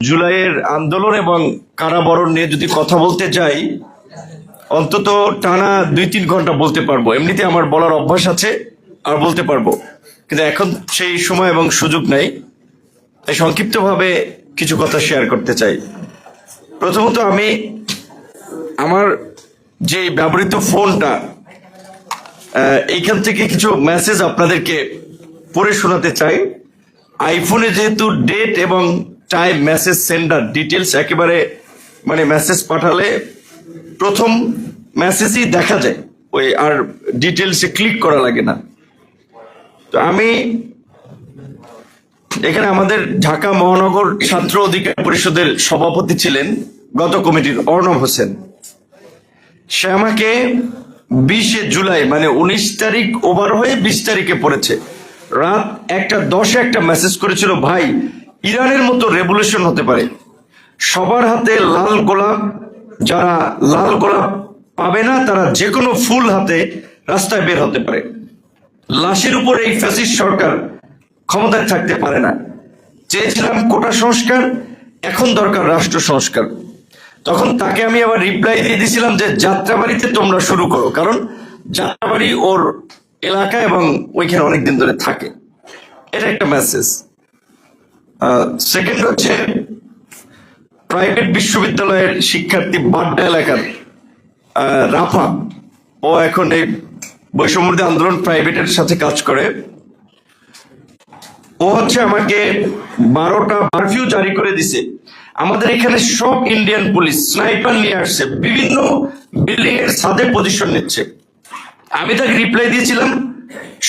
জুলাইয়ের আন্দোলন এবং কারাবরণ নিয়ে যদি কথা বলতে যাই, অন্তত টানা 2-3 ঘন্টা বলতে পারবো। এমনিতে আমার বলার অভ্যাস আছে, আর বলতে পারবো, কিন্তু এখন সেই সময় এবং সুযোগ নাই। তাই সংক্ষিপ্তভাবে কিছু কথা শেয়ার করতে চাই। প্রথমত আমি আমার যে ব্যবহৃত ফোনটা, এইখান থেকে কিছু মেসেজ আপনাদেরকে পড়ে শোনাতে চাই। আইফোনে যেহেতু ডেট এবং টাইম, মেসেজ সেন্ডার ডিটেলস একেবারে, মানে মেসেজ পাঠালে প্রথম মেসেজই দেখা যায়, ওই আর ডিটেলসে ক্লিক করা লাগে না। তো আমি এখানে আমাদের ঢাকা মহানগর ছাত্র অধিকার পরিষদের সভাপতি ছিলেন গত কমিটির অর্ণব হোসেন। সে আমাকে 20 জুলাই মানে 19 তারিখ ওভার হয়ে 20 তারিখে পড়েছে, রাত 1:10 একটা মেসেজ করেছিল, ভাই ইরানের মতো রেভলিউশন হতে পারে, সবার হাতে লাল গোলাপ, যারা লাল গোলাপ পাবে না তারা যে কোনো ফুল হাতে রাস্তায় বের হতে পারে, লাশের উপর এই ফ্যাসিস্ট সরকার ক্ষমতায় থাকতে পারে না, চেয়েছিলাম কোটা সংস্কার, এখন দরকার রাষ্ট্র সংস্কার। তখন তাকে আমি আবার রিপ্লাই দিয়ে দিয়েছিলাম যে যাত্রাবাড়িতে তোমরা শুরু করো, কারণ যাত্রাবাড়ি ওর এলাকা এবং ওইখানে অনেকদিন ধরে থাকে। এটা একটা মেসেজ। সেকেন্ড হচ্ছে প্রাইভেট বিশ্ববিদ্যালয়ের শিক্ষার্থী বাড্ডা এলাকার রাফা, ও এখন এই বৈষম্যবিরোধী আন্দোলন প্রাইভেটের সাথে কাজ করে। ও হচ্ছে আমাকে 12টা কারফিউ জারি করে দিছে। আমাদের এখানে সব ইন্ডিয়ান পুলিশ স্নাইপার নিয়ে আসছে, বিভিন্ন বিল্ডিং এর ছাদে পজিশন নিচ্ছে। আমি তাকে রিপ্লাই দিয়েছিলাম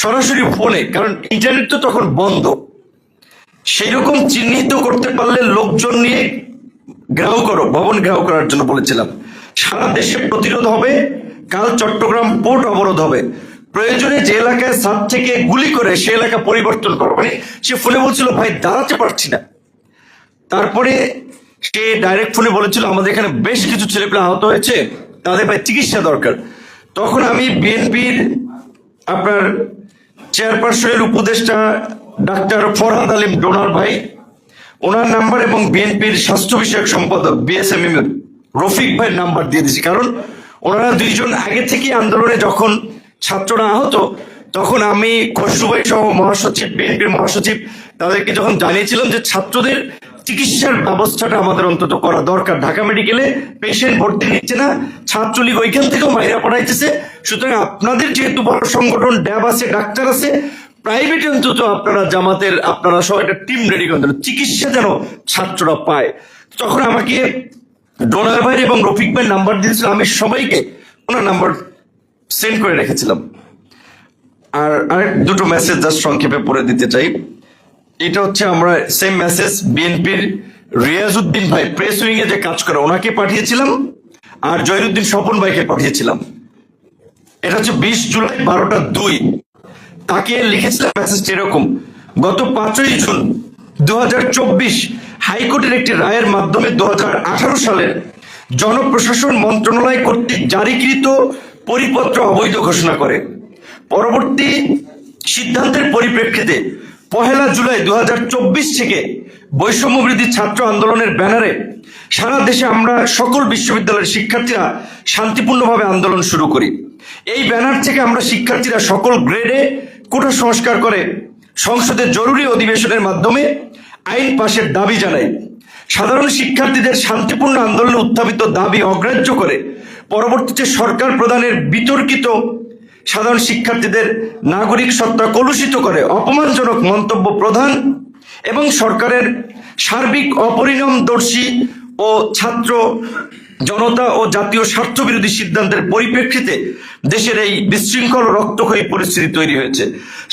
সরাসরি ফোনে, কারণ ইন্টারনেট তো তখন বন্ধ। সেই রকম চিহ্নিত করতে পারলে লোকজন নিয়ে ঘেরাও করো, ভবন ঘেরাও করার জন্য বলেছিলাম। সারা দেশে প্রতিরোধ হবে, কাল চট্টগ্রাম পোর্ট অবরোধ হবে, প্রয়োজনে যে এলাকায় ছাদ থেকে গুলি করে সে এলাকা পরিবর্তন করো। মানে সে ফোনে বলছিল ভাই দাঁড়াতে পারছি না। তারপরে সে ডাইরেক্ট ফোনে বলেছিল আমাদের এখানে বেশ কিছু ছেলেপেলে আহত হয়েছে, তাদের ভাই চিকিৎসা দরকার। তখন আমি বিএনপির আপনার চেয়ারপারসনের উপদেষ্টা ডাক্তার ফরহাদ আলিম ডোনার ভাই, ওনার নাম্বার এবং বিএনপির স্বাস্থ্য বিষয়ক সম্পাদক বিএসএমএম রফিক ভাইয়ের নাম্বার দিয়ে দিয়েছি, কারণ ওনারা দুইজন আগে থেকে আন্দোলনে যখন ছাত্ররা আহত, তখন আমি খসরু ভাই সহ মহাসচিব, বিএনপির মহাসচিব, তাদেরকে যখন জানিয়েছিলাম যে ছাত্রদের চিকিৎসার ব্যবস্থাটা আমাদের অন্তত করা দরকার। ঢাকা মেডিকেলে পেশেন্ট ভর্তি নিচ্ছে না, ছাত্রলীগ ওইখান থেকেও মাইরা পড়াইতেছে। সুতরাং আপনাদের যেহেতু বড় সংগঠন, ড্যাব আছে, ডাক্তার আছে, প্রাইভেট অন্তত আপনারা জামাতের আপনারা সব একটা টিম রেডি করেন, চিকিৎসা যেন ছাত্ররা পায়। তখন আমাকে ডোনার ভাই এবং রফিক ভাইয়ের নাম্বার দিয়েছিল, আমি সবাইকে ওনার নাম্বার সেন্ড করে রেখেছিলাম। আর আরেক দুটো মেসেজ জাস্ট সংক্ষেপে পড়ে দিতে চাই। এটা হচ্ছে আমরা সেম মেসেজ বিএনপির রিয়াজউদ্দিন ভাই প্রেস উইং এ যে কাজ করে ওনাকে পাঠিয়েছিলাম, আর জয়নুদ্দিন স্বপন ভাইকে পাঠিয়েছিলাম। এটা হচ্ছে 20 জুলাই 12:02। তাকে লিখেছিলাম মেসেজটা এরকম, গত 5ই জুন 2024 হাইকোর্টের একটি রায়ের মাধ্যমে 2018 সালের জনপ্রশাসন মন্ত্রণালয় কর্তৃক জারিকৃত পরিপত্র অবৈধ ঘোষণা করে। পরবর্তী সিদ্ধান্তের পরিপ্রেক্ষিতে 1 জুলাই 2024 থেকে বৈষম্য বিরোধী ছাত্র আন্দোলনের ব্যানারে সারা দেশে আমরা সকল বিশ্ববিদ্যালয়ের শিক্ষার্থীরা শান্তিপূর্ণভাবে আন্দোলন শুরু করি। এই ব্যানার থেকে আমরা শিক্ষার্থীরা সকল গ্রেডে কোটা সংস্কার করে সংসদে জরুরি অধিবেশনের মাধ্যমে আইন পাশের দাবি জানাই। সাধারণ শিক্ষার্থীদের শান্তিপূর্ণ আন্দোলনে উত্থাপিত দাবি অগ্রাহ্য করে পরবর্তীতে সরকার প্রধানের বিতর্কিত সাধারণ শিক্ষার্থীদের নাগরিক সত্তা কলুষিত করে অপমানজনক মন্তব্য প্রধান এবং সরকারের সার্বিক অপরিণামদর্শী ও ছাত্র জনতা ও জাতীয় স্বার্থ বিরোধী সিদ্ধান্তের পরিপ্রেক্ষিতে দেশের এই বিশৃঙ্খল রক্তক্ষয়ী পরিস্থিতি তৈরি হয়েছে।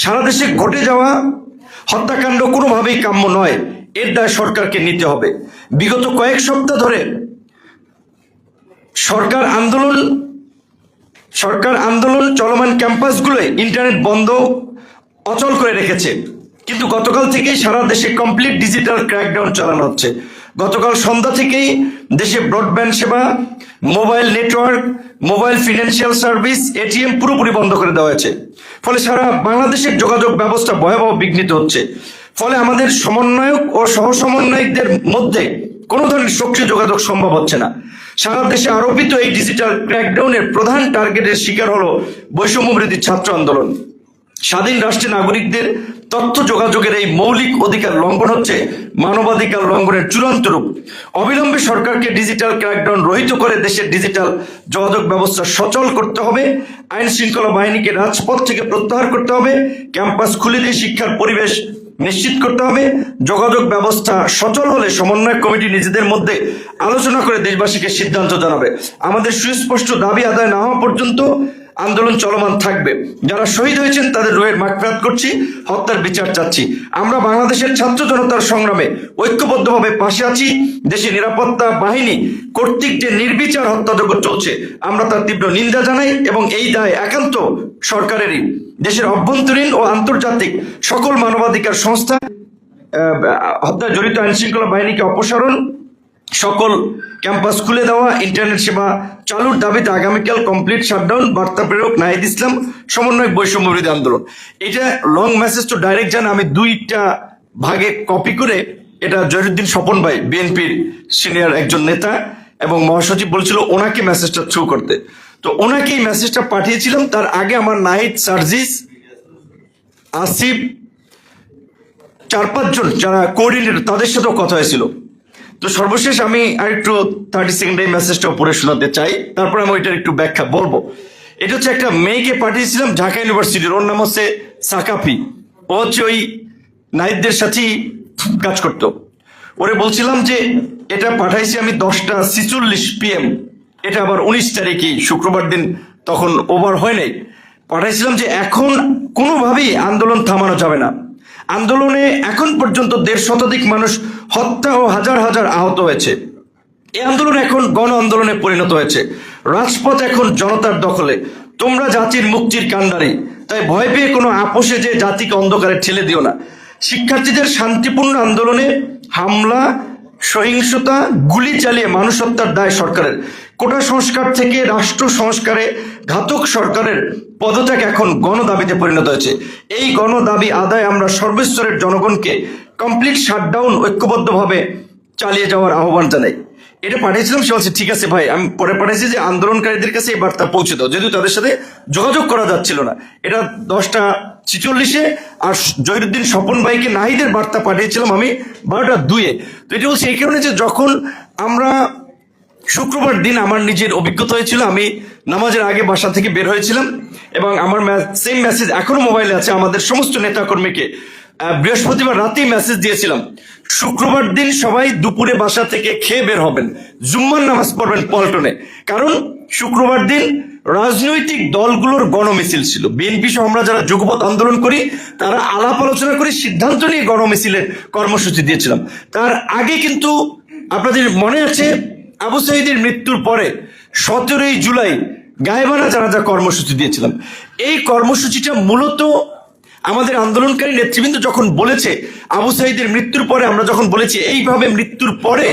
সারা দেশে ঘটে যাওয়া হত্যাকাণ্ড কোনোভাবেই কাম্য নয়, এর দায় সরকারকে নিতে হবে। বিগত কয়েক সপ্তাহ ধরে সরকার আন্দোলন চলমান ক্যাম্পাসগুলোয় ইন্টারনেট বন্ধ অচল করে রেখেছে, কিন্তু গতকাল থেকেই সারা দেশে কমপ্লিট ডিজিটাল ক্র্যাকডাউন চালানো হচ্ছে। গতকাল সন্ধ্যা থেকেই দেশে ব্রডব্যান্ড সেবা, mobile network, mobile financial service, ATM পুরোপুরি বন্ধ করে দেওয়া হয়েছে। ফলে সারা বাংলাদেশের যোগাযোগ ব্যবস্থা ভয়াবহ বিঘ্নিত হচ্ছে। ফলে আমাদের সমন্বয়ক ও সহ সমন্বয়কদের মধ্যে কোনো ধরনের সক্রিয় যোগাযোগ সম্ভব হচ্ছে না। সারা দেশে আরোপিত এই ডিজিটাল ক্র্যাকডাউনের প্রধান টার্গেটের শিকার হলো বৈষম্যবিরোধী ছাত্র আন্দোলন। স্বাধীন রাষ্ট্রের নাগরিকদের তথ্য যোগাযোগের এই মৌলিক অধিকার লঙ্ঘন হচ্ছে মানবাধিকার লঙ্ঘনের চূড়ান্ত রূপ। অবিলম্বে সরকারকে ডিজিটাল ক্র্যাকডাউন রহিত করে দেশের ডিজিটাল যোগাযোগ ব্যবস্থা সচল করতে হবে, আইন শৃঙ্খলা বাহিনীকে রাজপথ থেকে প্রত্যাহার করতে হবে, ক্যাম্পাস খুলে দিয়ে শিক্ষার পরিবেশ নিশ্চিত করতে হবে। যোগাযোগ ব্যবস্থা সচল হলে সমন্বয় কমিটি নিজেদের মধ্যে আলোচনা করে দেশবাসীকে সিদ্ধান্ত জানাবে। আমাদের সুস্পষ্ট দাবি আদায় না হওয়া পর্যন্ত আন্দোলন চলমান থাকবে। যারা শহীদ হয়েছেন তাদের রুহের মাগফিরাত করছি, হত্যার বিচার চাচ্ছি। আমরা বাংলাদেশের ছাত্র জনতার সংগ্রামে ঐক্যবদ্ধভাবে পাশে আছি। দেশের নিরাপত্তা বাহিনী কর্তৃক যে নির্বিচার হত্যাযজ্ঞ চলছে আমরা তার তীব্র নিন্দা জানাই এবং এই দায় একান্ত সরকারেরই। দেশের অভ্যন্তরীণ ও আন্তর্জাতিক সকল মানবাধিকার সংস্থা হত্যায় জড়িত আইন শৃঙ্খলা বাহিনীকে অপসারণ, সকল ক্যাম্পাস খুলে দেওয়া, ইন্টারনেট সেবা চালুর দাবিতে আগামীকাল কমপ্লিট শাটডাউন। বার্তা প্রেরক নাহিদ ইসলাম, সমন্বয় বৈষম্য বিরোধী আন্দোলন। এটা লং মেসেজ তো ডাইরেক্ট জানা, আমি দুইটা ভাগে কপি করে এটা জহিরুদ্দিন স্বপন ভাই বিএনপির সিনিয়র একজন নেতা এবং মহাসচিব বলেছিল ওনাকে মেসেজটা থ্রু করতে, তো ওনাকে এই মেসেজটা পাঠিয়েছিলাম। তার আগে আমার নাহিদ, সার্জিস, আসিফ, 4-5 জন যারা কোঅর্ডিনেটর তাদের সাথেও কথা হয়েছিল। তো সর্বশেষ আমি আর একটু 30 সেকেন্ডে এই মেসেজটা পড়ে শোনাতে চাই, তারপর আমি ওইটার একটু ব্যাখ্যা বলবো। এটা হচ্ছে একটা মেয়েকে পাঠিয়েছিলাম ঢাকা ইউনিভার্সিটির, ওর নাম হচ্ছে সাকাফি। ও হচ্ছে ওই নাহিদদের সাথেই কাজ করতো। ওরে বলছিলাম যে এটা পাঠাইছি আমি 10:46 PM, এটা আবার 19 তারিখে শুক্রবার দিন, তখন ওভার হয় নাই। পাঠাইছিলাম যে এখন কোনোভাবেই আন্দোলন থামানো যাবে না। আন্দোলনে এখন পর্যন্ত 150 শতাধিক মানুষ হত্যা ও হাজার হাজার আহত হয়েছে। এই আন্দোলন এখন গণ আন্দোলনে পরিণত হয়েছে। রাজপথ এখন জনতার দখলে। তোমরা জাতির মুক্তির কাণ্ডারি, তাই ভয় পেয়ে কোনো আপোষে যে জাতিকে অন্ধকারে ঠেলে দিও না। শিক্ষার্থীদের শান্তিপূর্ণ আন্দোলনে হামলা, সহিংসতা, গুলি চালিয়ে মানুষ হত্যার দায় সরকারের। কোটা সংস্কার থেকে রাষ্ট্র সংস্কারে ঘাতক সরকারের পদত্যাগ এখন গণদাবিতে পরিণত হয়েছে। এই গণদাবি আদায় আমরা সর্বস্তরের জনগণকে কমপ্লিট শাটডাউন ঐক্যবদ্ধভাবে চালিয়ে যাওয়ার আহ্বান জানাই। এটা পাঠিয়েছিলাম, সে বলছে ঠিক আছে ভাই। আমি পরে পাঠিয়েছি যে আন্দোলনকারীদের কাছে এই বার্তা পৌঁছে দাও, যেহেতু তাদের সাথে যোগাযোগ করা যাচ্ছিল না। এটা 10:46-এ। আর জহিরুদ্দিন স্বপন ভাইকে নাহিদের বার্তা পাঠিয়েছিলাম আমি 12:02-এ। তো এটা বলছে এই কারণে যে যখন আমরা শুক্রবার দিন আমার নিজের অভিজ্ঞতা হয়েছিল, আমি নামাজের আগে বাসা থেকে বের হয়েছিলাম এবং আমার সেম মেসেজ এখনো মোবাইলে আছে আমাদের সমস্ত নেতাকর্মীকে। বৃহস্পতিবার রাতেই মেসেজ দিয়েছিলাম, শুক্রবার দিন সবাই দুপুরে বাসা থেকে খেয়ে বের হবেন, জুম্মার নামাজ পড়বেন পল্টনে। কারণ শুক্রবার দিন রাজনৈতিক দলগুলোর গণমিছিল ছিল। বিএনপি সহ আমরা যারা যুগপৎ আন্দোলন করি তারা আলাপ আলোচনা করে সিদ্ধান্ত নিয়ে গণমিছিলের কর্মসূচি দিয়েছিলাম। তার আগে কিন্তু আপনাদের মনে আছে আবু সাঈদের মৃত্যুর পরে 17ই জুলাই গায়েবানা জানাজা কর্মসূচি দিয়েছিলাম। এই কর্মসূচিটা মূলত আমাদের আন্দোলনকারী নেতৃবৃন্দ যখন বলেছে আবু সাঈদের মৃত্যুর পরে, আমরা যখন বলেছি এইভাবে মৃত্যুর পরে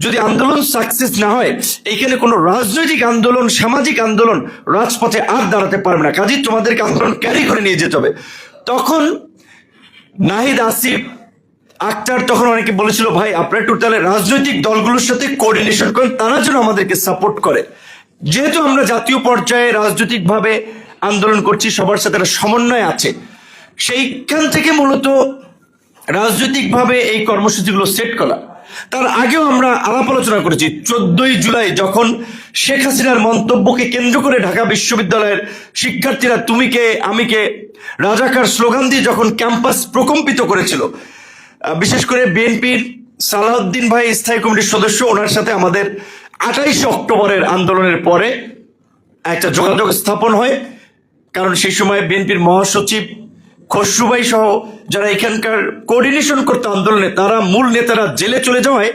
যদি আন্দোলন সাকসেস না হয় এইখানে কোনো রাজনৈতিক আন্দোলন, সামাজিক আন্দোলন রাজপথে আর দাঁড়াতে পারবে না, কাজেই তোমাদেরকে আন্দোলন ক্যারি করে নিয়ে যেতে হবে। তখন নাহিদ, আসিফ, আক্তার, তখন অনেকে বলেছিল ভাই আপনারা একটু তাহলে রাজনৈতিক দলগুলোর সাথে কোঅর্ডিনেশন করেন, তারা যেন আমাদেরকে সাপোর্ট করে। যেহেতু আমরা জাতীয় পর্যায়ে রাজনৈতিকভাবে আন্দোলন করছি, সবার সাথে একটা সমন্বয় আছে, সেইখান থেকে মূলত রাজনৈতিকভাবে এই কর্মসূচিগুলো সেট করা। তার আগেও আমরা আলাপ আলোচনা করেছি। 14ই জুলাই যখন শেখ হাসিনার মন্তব্যকে কেন্দ্র করে ঢাকা বিশ্ববিদ্যালয়ের শিক্ষার্থীরা তুমি কে আমি কে রাজাকার স্লোগান দিয়ে যখন ক্যাম্পাস প্রকম্পিত করেছিল, বিশেষ করে বিএনপির সালাউদ্দিন ভাই স্থায়ী কমিটির সদস্য, ওনার সাথে আমাদের 28 অক্টোবরের আন্দোলনের পরে একটা যোগাযোগ স্থাপন হয়। কারণ সেই সময় বিএনপির মহাসচিব খসরু ভাই সহ যারা এখানকার কোঅর্ডিনেশন করতে আন্দোলনে, তারা মূল নেতারা জেলে চলে যাওয়ায়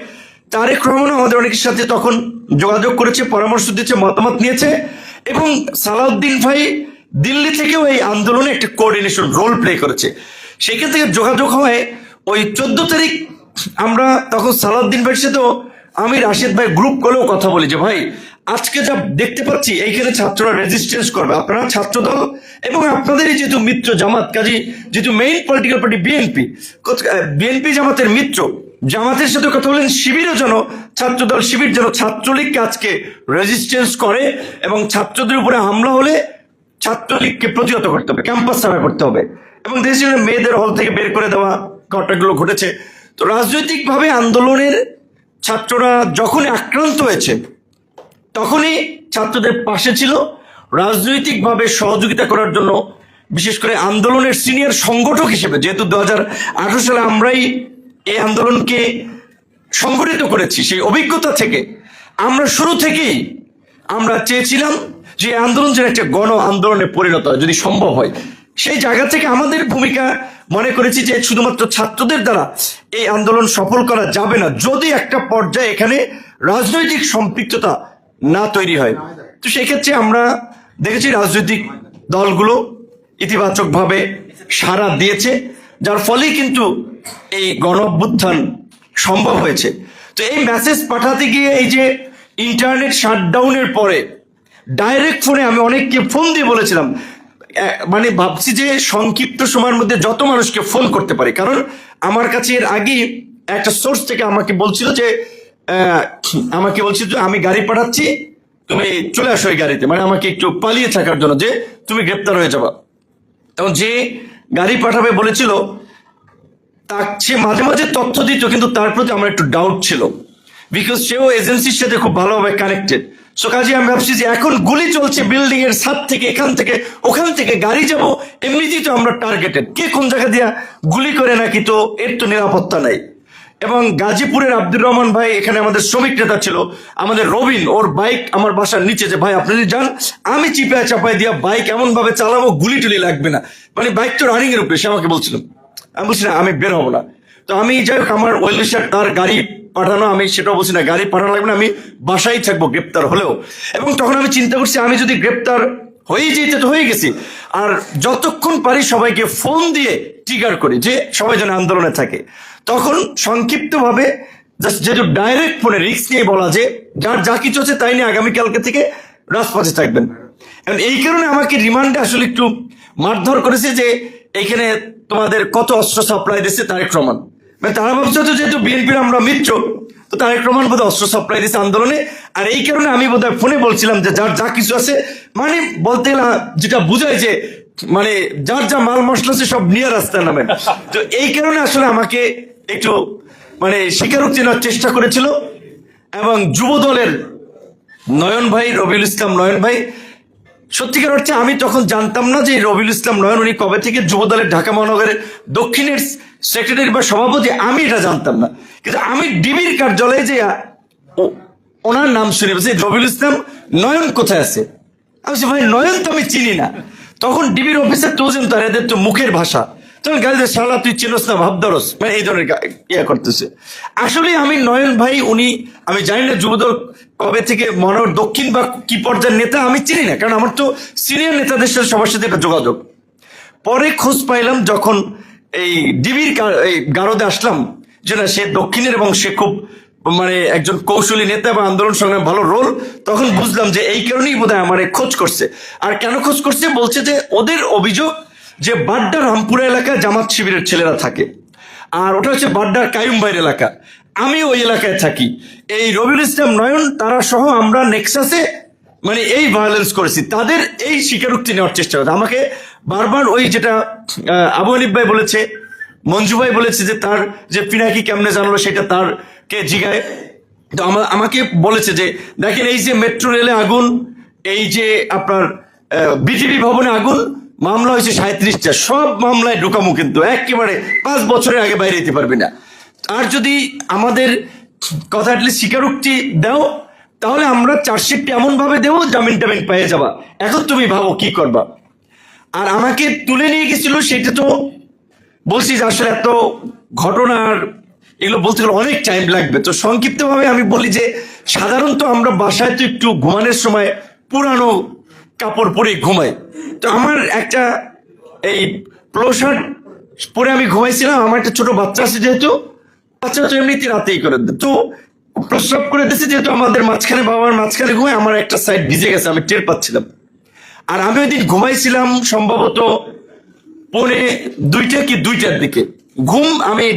তারেক রহমান আমাদের অনেকের সাথে তখন যোগাযোগ করেছে, পরামর্শ দিয়েছে, মতামত নিয়েছে এবং সালাউদ্দিন ভাই দিল্লি থেকেও এই আন্দোলনে একটা কোঅর্ডিনেশন রোল প্লে করেছে। সেখান থেকে যোগাযোগ হয় ওই 14 তারিখ আমরা তখন সালাউদ্দিন ভাইয়ের সাথেও আমি রাশেদ ভাই গ্রুপ কলেও কথা বলি যে ভাই আজকে যা দেখতে পাচ্ছি এইখানে ছাত্ররা রেজিস্ট্যান্স করবে, আপনারা ছাত্রদল এবং আপনাদেরই যেহেতু মিত্র জামাত, কাজী যেহেতু মেইন পলিটিক্যাল পার্টি বিএনপি জামাতের মিত্র, জামাতের সাথে কথা বলেন শিবিরও যেন ছাত্রদল শিবির যেন ছাত্রলীগকে আজকে রেজিস্ট্যান্স করে এবং ছাত্রদের উপরে হামলা হলে ছাত্রলীগকে প্রতিহত করতে হবে, ক্যাম্পাস ছাড়া করতে হবে এবং দেশের মেয়েদের হল থেকে বের করে দেওয়া ঘটনাগুলো ঘটেছে। তো রাজনৈতিকভাবে আন্দোলনের ছাত্ররা যখনই আক্রান্ত হয়েছে তখনই ছাত্রদের পাশে ছিল, রাজনৈতিকভাবে সহযোগিতা করার জন্য, বিশেষ করে আন্দোলনের সিনিয়র সংগঠক হিসেবে, যেহেতু 2018 সালে আমরাই এই আন্দোলনকে সংগঠিত করেছি, সেই অভিজ্ঞতা থেকে আমরা শুরু থেকেই আমরা চেয়েছিলাম যে এই আন্দোলন যেন একটা গণ আন্দোলনে পরিণত হয় যদি সম্ভব হয়। সেই জায়গা থেকে আমাদের ভূমিকা মনে করেছি যে শুধুমাত্র ছাত্রদের দ্বারা এই আন্দোলন সফল করা যাবে না যদি একটা পর্যায়ে এখানে রাজনৈতিক সম্পৃক্ততা না তৈরি হয়। তো সেক্ষেত্রে আমরা দেখেছি রাজনৈতিক দলগুলো ইতিবাচকভাবে সাড়া দিয়েছে, যার ফলেই কিন্তু এই গণ অভ্যুত্থান সম্ভব হয়েছে। তো এই মেসেজ পাঠাতে গিয়ে এই যে ইন্টারনেট শাটডাউনের পরে ডাইরেক্ট ফোনে আমি অনেককে ফোন দিয়ে বলেছিলাম, মানে ভাবছি যে সংক্ষিপ্ত সময়ের মধ্যে যত মানুষকে ফোন করতে পারি, কারণ আমার কাছে এর আগে একটা সোর্স থেকে আমাকে বলছিল যে আমি গাড়ি পাঠাচ্ছি, তুমি চলে আসো এই গাড়িতে, মানে আমাকে একটু পালিয়ে থাকার জন্য, যে তুমি গ্রেপ্তার হয়ে যাবা। এবং যে গাড়ি পাঠাবে বলেছিল সে মাঝে মাঝে তথ্য দিত, কিন্তু তার প্রতি আমার একটু ডাউট ছিল, বিকজ সেও এজেন্সির সাথে খুব ভালোভাবে কানেক্টেড। সো কাজে আমি ভাবছি যে এখন গুলি চলছে বিল্ডিং এর ছাদ থেকে, এখান থেকে ওখান থেকে গাড়ি যাব, এমনিতেই তো আমরা টার্গেটেড, কে কোন জায়গা দিয়া গুলি করে নাকি, তো এর তো নিরাপত্তা নাই। এবং গাজীপুরের আব্দুর রহমান ভাই এখানে আমাদের শ্রমিক নেতা ছিল, আমাদের রবিন, ওর বাইক আমার বাসার নিচে, যে ভাই আপনি যদি যান আমি চিপায় চাপায় দিয়া বাইক এমন ভাবে চালাবো গুলি টুলি লাগবে না, মানে বাইক তো রানিং এর উপরে, সে আমাকে বলছিল। আমি বলছি না, আমি বের হবো না। তো আমি যাই হোক, আমার ওয়েলফেয়ার তার গাড়ি পাঠানো, আমি সেটাও বলছি না, গাড়ি পাঠানো লাগবে না, আমি বাসায় থাকবো গ্রেপ্তার হলেও। এবং তখন আমি চিন্তা করছি আমি যদি গ্রেপ্তার হয়ে যেতে, তো হয়ে গেছি, আর যতক্ষণ পারি সবাইকে ফোন দিয়ে ট্রিগার করি যে সবাই যেন আন্দোলনে থাকে। তখন সংক্ষিপ্তভাবে জাস্ট যেহেতু ডাইরেক্ট ফোনে রিস্ক নিয়ে বলা যে যার যা কিছু আছে তাই নিয়ে আগামীকালকে থেকে রাজপথে থাকবেন। এই কারণে আমাকে রিমান্ডে আসলে একটু মারধর করেছে যে এইখানে তোমাদের কত অস্ত্র সাপ্লাই দিচ্ছে তারেক রহমান, মানে তারা ভাবছে তো যেহেতু বিএনপির আমরা মিত্র, তো তারেক রহমান বোধহয় অস্ত্র সাপ্লাই দিচ্ছে আন্দোলনে। আর এই কারণে আমি বোধহয় ফোনে বলছিলাম যে যার যা কিছু আছে, মানে বলতে যেটা বুঝায় যে মানে যার যা মাল মশলা আছে সব নিয়ে রাস্তায় নামেন। তো এই কারণে আসলে আমাকে একটু মানে স্বীকারোক্তি নেওয়ার চেষ্টা করেছিল। এবং যুব দলের নয়ন ভাই, রবিউল ইসলাম নয়ন ভাই, সত্যিকার অর্থে আমি তখন জানতাম না যে রবিউল ইসলাম নয়ন উনি কবে থেকে যুব দলের ঢাকা মহানগরের দক্ষিণের সেক্রেটারি বা সভাপতি, আমি এটা জানতাম না। কিন্তু আমি ডিবির কার্যালয়ে যে ওনার নাম শুনে বলছি রবিউল ইসলাম নয়ন কোথায় আছে, আমি বলছি ভাই নয়ন তো আমি চিনি না। তখন ডিবির অফিসার তুলছেন, তার এদের তো মুখের ভাষা, তখন গাড়িতে শালা তুই চিনস না ভাবদারস, মানে এই ধরনের ইয়া করতেছে। আসলে আমি নয়ন ভাই উনি, আমি জানি না যুবদল কবে থেকে মহানগর দক্ষিণ বা কি পর্যায়ের নেতা আমি চিনি না, কারণ আমার তো সিনিয়র নেতাদের সাথে সবার সাথে একটা যোগাযোগ। পরে খোঁজ পাইলাম যখন এই ডিবির গারদে আসলাম যে না সে দক্ষিণের এবং সে খুব মানে একজন কৌশলী নেতা এবং আন্দোলন সংগ্রামে ভালো রোল, তখন বুঝলাম যে এই কারণেই বোধহয় আমার খোঁজ করছে। আর কেন খোঁজ করছে বলছে যে ওদের অভিযোগ যে বাড্ডা রামপুরা এলাকায় জামাত শিবিরের ছেলেরা থাকে, আর ওটা হচ্ছে বাড্ডার কায়ুমবাইর এলাকা, আমি ওই এলাকায় থাকি। এই রবিউল ইসলাম নয়ন তারা সহ আমরা নেক্সাসে মানে এই ভায়োলেন্স করেছি, তাদের এই স্বীকারোক্তি নেওয়ার চেষ্টা করছে। আমাকে বারবার ওই যেটা আবু হানিফ ভাই বলেছে, মঞ্জু ভাই বলেছে যে তার যে পিনাকি কেমনে জানলো সেটা তার কে জিগায়। তো আমাকে বলেছে যে দেখেন এই যে মেট্রো রেলে আগুন, এই যে আপনার বিটিভি ভবনে আগুন, মামলা হয়েছে 37টা, সব মামলায় ঢুকামো, কিন্তু একেবারে 5 বছরের আগে বাইরে যেতে পারবি না। আর যদি আমাদের কথা অ্যাটলিস্ট স্বীকারোক্তি দাও তাহলে আমরা চার্জশিটটা এমন ভাবে দেবো জামিন টামিন পেয়ে যাবা, এখন তুমি ভাবো কি করবা। আর আমাকে তুলে নিয়ে গেছিল, সেটা তো বলছি যে আসলে এত ঘটনার এগুলো বলতে গেলে অনেক টাইম লাগবে। তো সংক্ষিপ্তভাবে আমি বলি যে সাধারণত আমরা বাসায় তো একটু ঘুমানোর সময় পুরানো কাপড় পরে ঘুমাই। তো আমার একটা এই পোলো শার্ট পরে আমি ঘুমাইছিলাম, আমার একটা ছোট বাচ্চা আছে, যেহেতু বাচ্চা তো এমনিতে রাতেই করে দেয়, তো প্রস্রাব করে দিয়েছে, যেহেতু আমাদের মাঝখানে বাবার মাঝখানে ঘুমায়, আমার একটা সাইড ভিজে গেছে, আমি টের পাচ্ছিলাম। আর আমি ওই দিন ঘুমাইছিলাম সম্ভবত 1:45 কি 2টার দিকে। ঘুম আমি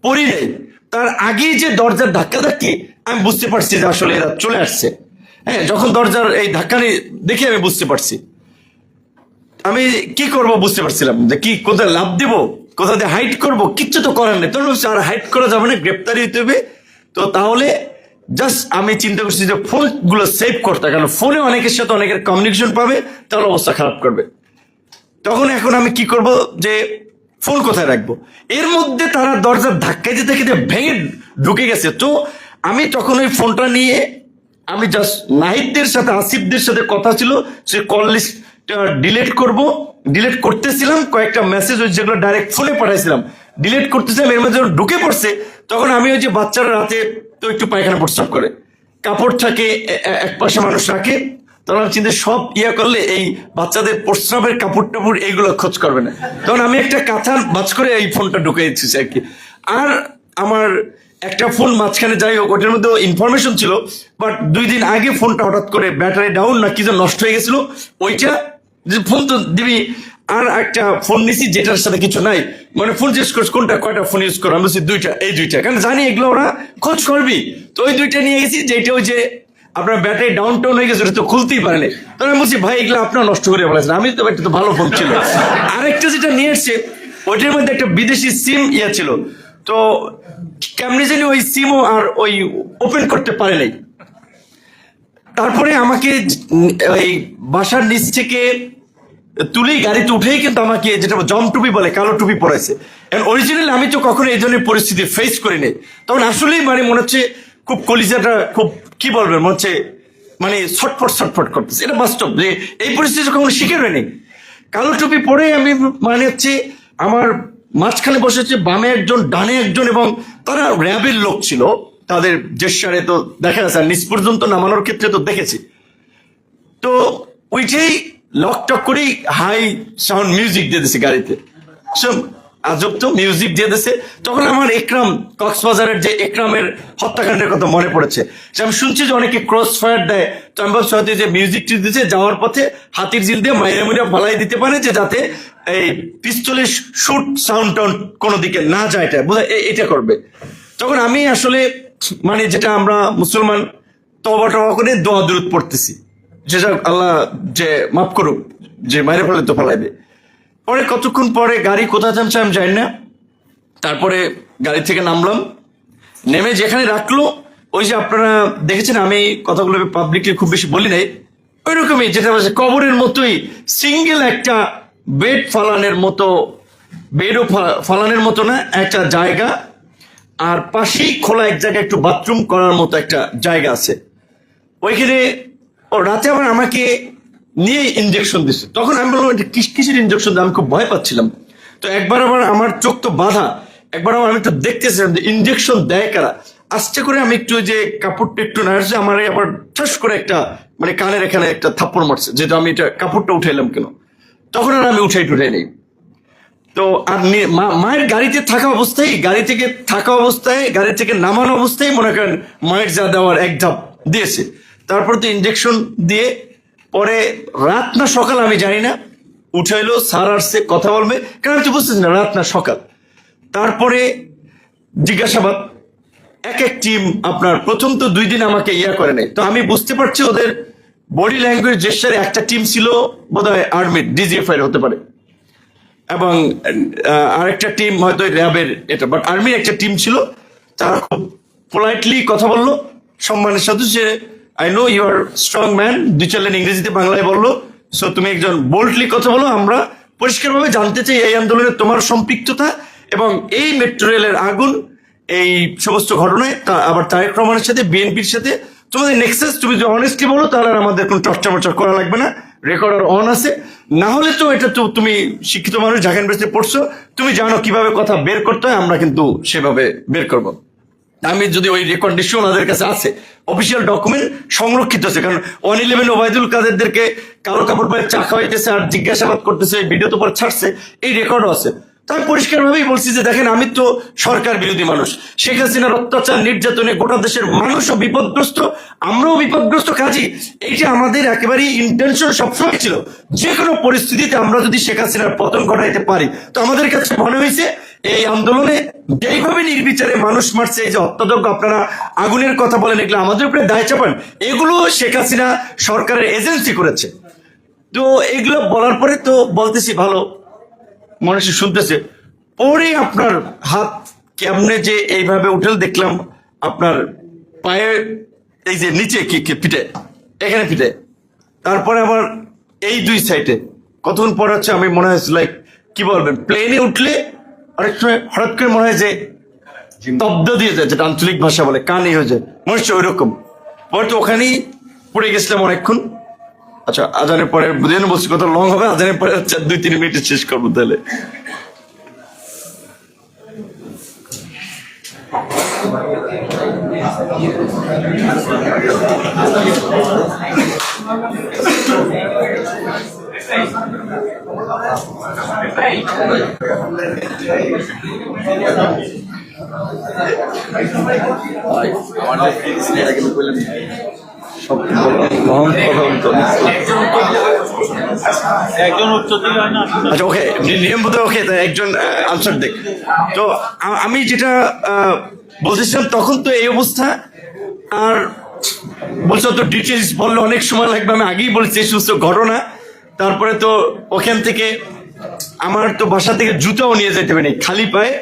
পড়ি নাই, তার আগেই যে দরজার ধাক্কা ধাক্কি আমি বুঝতে পারছি যে আসলে এরা চলে আসছে। হ্যাঁ, যখন দরজার এই ধাক্কানি দেখে আমি বুঝতে পারছি। আমি কি করব বুঝতে পারছিলাম যে কি, কোথায় লাভ দিব, কোথা দিয়ে হাইট করব, কিচ্ছু তো করার নেই। তখন আর হাইট করা যাবে না, গ্রেপ্তারি হইতে হবে। তো তাহলে জাস্ট আমি চিন্তা করছি যে ফোন গুলো সেভ করতে, কারণ ফোনে অনেকের সাথে অনেকের কমিউনিকেশন পাবে, তাহলে অবস্থা খারাপ করবে। তখন এখন আমি কি করব যে ফোন কোথায় রাখবো। এর মধ্যে তারা দরজার ধাক্কা দিতে খেতে ভেঙে ঢুকে গেছে। তো আমি তখন ওই ফোনটা নিয়ে আমি জাস্ট নাহিদদের সাথে, আসিফদের সাথে কথা ছিল, সে কল লিস্ট ডিলিট করব, ডিলিট করতেছিলাম। কয়েকটা মেসেজ যেগুলো ডাইরেক্ট ফোনে পাঠাইছিলাম ডিলিট করতেছিলাম। এর মধ্যে যখন ঢুকে পড়ছে, তখন আমি ওই যে বাচ্চারা রাতে তো একটু পায়খানা প্রস্রাব করে, কাপড় থাকে এক পাশে মানুষ রাখে, তখন আমি চিন্তা সব করলে এই বাচ্চাদের প্রস্রাবের কাপড় টাপড় এইগুলো খোঁজ করবে না। তখন আমি একটা কাঁথা বাজ করে এই ফোনটা ঢুকে দিচ্ছি আর কি। আর আমার একটা ফোন মাঝখানে, যাই হোক, ওটার মধ্যে ইনফরমেশন ছিল, বাট 2 দিন আগে ফোনটা হঠাৎ করে ব্যাটারি ডাউন না কি যেন নষ্ট হয়ে গেছিল। ওইটা যে ফোন তো দিবি, আর একটা ফোন নিছি যেটার সাথে কিছু নাই, মানে ফোন জিজ্ঞেস করছে কোনটা, কয়টা ফোন ইউজ করো, আমি বলছি 2টা, এই 2টা, কারণ জানি এগুলো ওরা খোঁজ করবি। তো ওই 2টা নিয়ে গেছি, যেটা ওই যে আপনার ব্যাটারি ডাউন টাউন হয়ে গেছে, ওটা তো খুলতেই পারেনি। তখন আমি বলছি ভাই এগুলো আপনার নষ্ট করে বলেছেন, আমি তো একটা তো ভালো ফোন ছিল। আরেকটা যেটা নিয়ে এসছে, ওইটার মধ্যে একটা বিদেশি সিম ছিল। তো কেমনি জানি ওই সিমও আর ওই ওপেন করতে পারে নাই। তারপরে আমাকে ওই বাসার নিচ থেকে তুলেই গাড়িতে উঠেই কিন্তু আমাকে, যেটা জম টুপি বলে, কালো টুপি পরাইছে। অরিজিনালি আমি তো কখনো এই ধরনের পরিস্থিতি ফেস করিনি। তখন আসলেই মানে মনে হচ্ছে খুব কলিজাটা খুব, কি বলবেন, মনে হচ্ছে মানে ছটফট করতেছে। এটা বাস্তব যে এই পরিস্থিতি কখনো শিকার হয়নি। কালো টুপি পরে আমি মানে হচ্ছে আমার মাঝখানে বসে হচ্ছে বামে একজন, ডানে একজন, এবং তারা র্যাবের লোক ছিল। তাদের জেসারে তো দেখা গেছে, নিচ পর্যন্ত নামানোর ক্ষেত্রে তো দেখেছি। তো ওইটাই লকটক করেই হাই সাউন্ড মিউজিক দিয়ে দিছে গাড়িতে, সব আজব তো মিউজিক দিয়ে দিছে। তখন আমার একরাম, কক্সবাজারের যে একরামের হত্যাকাণ্ডের কথা মনে পড়েছে। আমি শুনছি যে অনেকে ক্রস ফায়ার দেয়, তো আমি ভাবছি হয়তো যে মিউজিকটি দিচ্ছে যাওয়ার পথে হাতির জিল দিয়ে মাইরা মুড়া ফালাই দিতে পারে, যে যাতে এই পিস্তলের শুট সাউন্ড টাউন্ড কোনো দিকে না যায়, এটা বোধ হয় এটা করবে। তখন আমি আসলে মানে যেটা আমরা মুসলমান তওবা টওবা করে দোয়া দুরূদ পড়তেছি, যেটা আল্লাহ যে মাফ করুক, যে মাইরে ফেলে তো ফেলাইবে। পরে কতক্ষণ পরে গাড়ি কোথায় থামছে আমি জানি না। তারপরে গাড়ি থেকে নামলাম, নেমে যেখানে রাখলো, ওই যে আপনারা দেখেছেন আমি কথাগুলো পাবলিকলি খুব বেশি বলি নাই, ওই রকমই যেটা হচ্ছে কবরের মতোই সিঙ্গেল একটা বেড ফালানের মতো, বেডও ফালানের মতো না, একটা জায়গা, আর পাশেই খোলা এক জায়গায় একটু বাথরুম করার মতো একটা জায়গা আছে ওইখানে। ও রাতে আবার আমাকে নিয়ে ইঞ্জেকশন দিচ্ছে। তখন আমি বললাম এটা কিসের ইঞ্জেকশন, আমি খুব ভয় পাচ্ছিলাম। তো একবার আবার আমার চোখ তো বাঁধা, একবার আবার আমি একটু দেখতেছিলাম যে ইঞ্জেকশন দেয় কারা। আস্তে করে আমি একটু যে কাপড়টা একটু নাড়ছে, আমার আবার ঠাস করে একটা মানে কানের এখানে একটা থাপ্পড় মারছে, যেহেতু আমি এটা কাপড়টা উঠাইলাম কেন, তখন আর আমি উঠাই নেই। তো আর মায়ের গাড়িতে থাকা অবস্থায়, গাড়ি থেকে নামানো অবস্থায় মনে করেন মায়ের যা দেওয়ার এক ধাপ দিয়েছে। তারপর তো ইঞ্জেকশন দিয়ে পরে রাত না সকাল আমি জানি না, উঠাইলো, স্যার আসছে কথা বলবে, কারণ আমি তো বুঝতেছি না রাত না সকাল। তারপরে জিজ্ঞাসাবাদ, এক টিম আপনার প্রথম তো 2 দিন আমাকে করে নাই। তো আমি বুঝতে পারছি ওদের বডি ল্যাঙ্গুয়েজ জেস্টারে একটা টিম ছিল বোধহয় আর্মির, ডিজিএফআই হতে পারে, এবং আরেকটা টিম হয়তো র্যাবের, এটা বাট আর্মির একটা টিম ছিল। তারা খুব পোলাইটলি কথা বললো, সম্মানের সাথে, যে I know you are strong man, 2-4 line ইংরেজিতে বাংলায় বললো, সো তুমি একজন বোল্ডলি কথা বলো, আমরা পরিষ্কারভাবে জানতে চাই এই আন্দোলনে তোমার সম্পৃক্ততা, এবং এই মেট্রো রেলের আগুন, এই সমস্ত ঘটনায় আবার তারেক রহমানের সাথে, বিএনপির সাথে তোমাদের নেক্সাস, তুমি যদি অনেস্টলি বলো তাহলে আমাদের কোনো চর্চা মর্চা করা লাগবে না, রেকর্ডার অন আছে। না হলে তো এটা তো তুমি শিক্ষিত মানুষ, ঢাকা ইউনিভার্সিটি পড়ছো, তুমি জানো কিভাবে কথা বের করতে হয়, আমরা কিন্তু সেভাবে বের করবো। আমি যদি ওই রেকর্ড নিশ্চয় ওনাদের কাছে আছে, অফিসিয়াল ডকুমেন্ট সংরক্ষিত আছে, কারণ 111 ওবায়দুল কাদেরকে কালো কাপড় পরে চা খাওয়াইতেছে আর জিজ্ঞাসাবাদ করতেছে, ভিডিও তো পরে ছাড়ছে, এই রেকর্ডও আছে। তাই পরিষ্কারভাবেই বলছি যে দেখেন, আমি তো সরকার বিরোধী মানুষ, শেখ হাসিনার অত্যাচার নির্যাতনে গোটা দেশের মানুষও বিপদগ্রস্ত, আমরাও বিপদগ্রস্ত। কাজী এইটা আমাদের একেবারেই ইন্টেনশন সবসময় ছিল, যে কোনো পরিস্থিতিতে আমরা যদি শেখ হাসিনার পতন ঘটাইতে পারি। তো আমাদের কাছে মনে হয়েছে এই আন্দোলনে যেইভাবে নির্বিচারে মানুষ মারছে, এই যে হত্যাযজ্ঞ আপনারা আগুনের কথা বলেন, এগুলো আমাদের উপরে দায় চাপান, এগুলো শেখ হাসিনা সরকারের এজেন্সি করেছে। তো এগুলো বলার পরে তো বলতেছি ভালো, মানুষ শুনতেছে। পরে আপনার হাত কেমনে যে এইভাবে উঠেল দেখলাম, আপনার পায়ে এই যে নিচে কি পিঠে, এখানে পিঠে, তারপরে আবার এই দুই সাইডে। কতক্ষণ পর হচ্ছে আমি মনে হয়েছে লাইক কি বলবেন, প্লেনে উঠলে অনেক সময় হঠাৎ করে মনে হয় যে তব্দ দিয়ে যায়, যেটা আঞ্চলিক ভাষা বলে কানই হয়ে যায়, মনে হচ্ছে ওই রকম। পরে তো ওখানেই পড়ে গেছিলাম অনেকক্ষণ। আচ্ছা, আজানের পরে বুঝে বলছি কত লং হবে, আজানের পরে 2-3 মিনিটে শেষ করবো তাহলে। আচ্ছা, ওকে, নিয়ম মতো ওকে, একজন আনসার দেখ। তো আমি যেটা বলতেছিলাম, তখন তো এই অবস্থা। আর বলছো তো ডিটেলস বললে অনেক সময় লাগবে, আমি আগেই বলছি এই সমস্ত ঘটনা। তারপরে তো ওখান থেকে আমার তো বাসা থেকে জুতাও নিয়ে যেতে পারি খালি পায়ে।